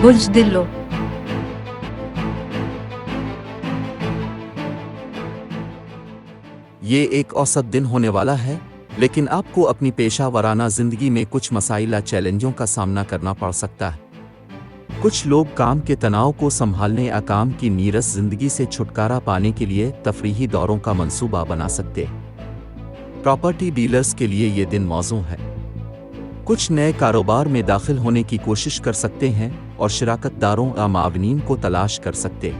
برج دلو۔ یہ ایک اوسط دن ہونے والا ہے، لیکن آپ کو اپنی پیشہ ورانہ زندگی میں کچھ مسائل چیلنجوں کا سامنا کرنا پڑ سکتا ہے۔ کچھ لوگ کام کے تناؤ کو سنبھالنے یا کام کی نیرس زندگی سے چھٹکارا پانے کے لیے تفریحی دوروں کا منصوبہ بنا سکتے ہیں۔ پراپرٹی ڈیلرز کے لیے یہ دن موزوں ہے۔ کچھ نئے کاروبار میں داخل ہونے کی کوشش کر سکتے ہیں اور شراکت داروں یا معاونین کو تلاش کر سکتے ہیں۔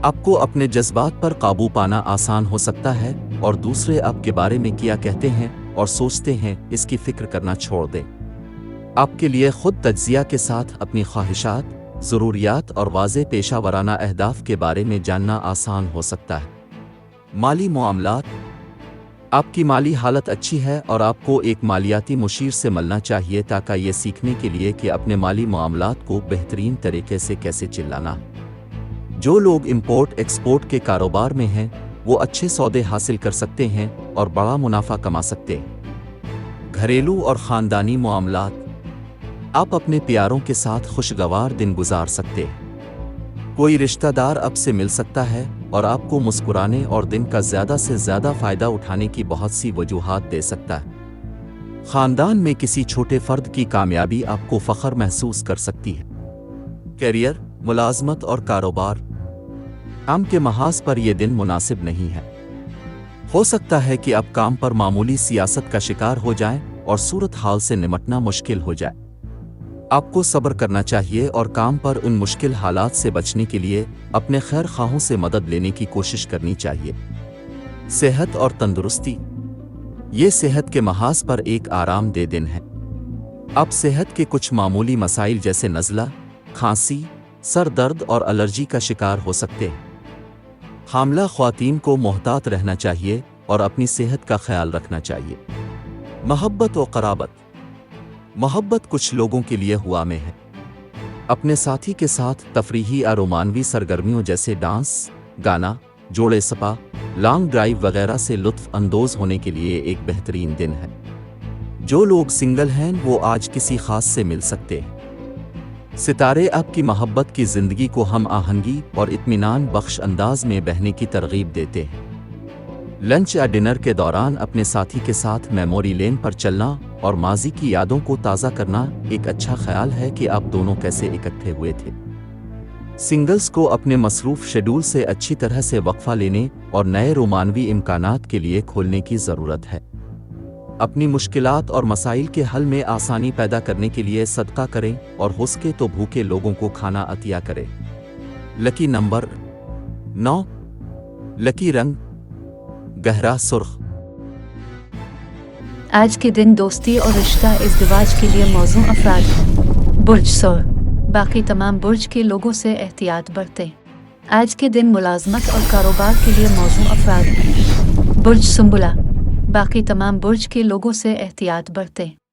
آپ کو اپنے جذبات پر قابو پانا آسان ہو سکتا ہے اور دوسرے آپ کے بارے میں کیا کہتے ہیں اور سوچتے ہیں اس کی فکر کرنا چھوڑ دیں۔ آپ کے لیے خود تجزیہ کے ساتھ اپنی خواہشات، ضروریات اور واضح پیشہ ورانہ اہداف کے بارے میں جاننا آسان ہو سکتا ہے۔ مالی معاملات۔ آپ کی مالی حالت اچھی ہے اور آپ کو ایک مالیاتی مشیر سے ملنا چاہیے تاکہ یہ سیکھنے کے لیے کہ اپنے مالی معاملات کو بہترین طریقے سے کیسے چلانا ہے۔ جو لوگ امپورٹ ایکسپورٹ کے کاروبار میں ہیں وہ اچھے سودے حاصل کر سکتے ہیں اور بڑا منافع کما سکتے ہیں۔ گھریلو اور خاندانی معاملات۔ آپ اپنے پیاروں کے ساتھ خوشگوار دن گزار سکتے ہیں۔ کوئی رشتہ دار اب سے مل سکتا ہے اور آپ کو مسکرانے اور دن کا زیادہ سے زیادہ فائدہ اٹھانے کی بہت سی وجوہات دے سکتا ہے۔ خاندان میں کسی چھوٹے فرد کی کامیابی آپ کو فخر محسوس کر سکتی ہے۔ کیریئر، ملازمت اور کاروبار۔ کام کے محاذ پر یہ دن مناسب نہیں ہے۔ ہو سکتا ہے کہ آپ کام پر معمولی سیاست کا شکار ہو جائیں اور صورتحال سے نمٹنا مشکل ہو جائے۔ آپ کو صبر کرنا چاہیے اور کام پر ان مشکل حالات سے بچنے کے لیے اپنے خیر خواہوں سے مدد لینے کی کوشش کرنی چاہیے۔ صحت اور تندرستی۔ یہ صحت کے محاذ پر ایک آرام دہ دن ہے۔ آپ صحت کے کچھ معمولی مسائل جیسے نزلہ، کھانسی، سر درد اور الرجی کا شکار ہو سکتے ہیں۔ حاملہ خواتین کو محتاط رہنا چاہیے اور اپنی صحت کا خیال رکھنا چاہیے۔ محبت و قرابت۔ محبت کچھ لوگوں کے لیے ہوا میں ہے۔ اپنے ساتھی کے ساتھ تفریحی یا رومانوی سرگرمیوں جیسے ڈانس، گانا، جوڑے سپا، لانگ ڈرائیو وغیرہ سے لطف اندوز ہونے کے لیے ایک بہترین دن ہے۔ جو لوگ سنگل ہیں وہ آج کسی خاص سے مل سکتے ہیں۔ ستارے آپ کی محبت کی زندگی کو ہم آہنگی اور اطمینان بخش انداز میں بہنے کی ترغیب دیتے ہیں۔ لنچ یا ڈنر کے دوران اپنے ساتھی کے ساتھ میموری لین پر چلنا اور ماضی کی یادوں کو تازہ کرنا ایک اچھا خیال ہے کہ آپ دونوں کیسے اکٹھے ہوئے تھے۔ سنگلز کو اپنے مصروف شیڈول سے اچھی طرح سے وقفہ لینے اور نئے رومانوی امکانات کے لیے کھولنے کی ضرورت ہے۔ اپنی مشکلات اور مسائل کے حل میں آسانی پیدا کرنے کے لیے صدقہ کریں اور ہو سکے تو بھوکے لوگوں کو کھانا عطیہ کریں۔ لکی نمبر 9۔ لکی رنگ گہرا سرخ۔ آج کے دن دوستی اور رشتہ ازدواج کے لیے موزوں افراد ہیں۔ برج سور۔ باقی تمام برج کے لوگوں سے احتیاط برتیں۔ آج کے دن ملازمت اور کاروبار کے لیے موزوں افراد ہیں۔ برج سنبلہ۔ باقی تمام برج کے لوگوں سے احتیاط برتیں۔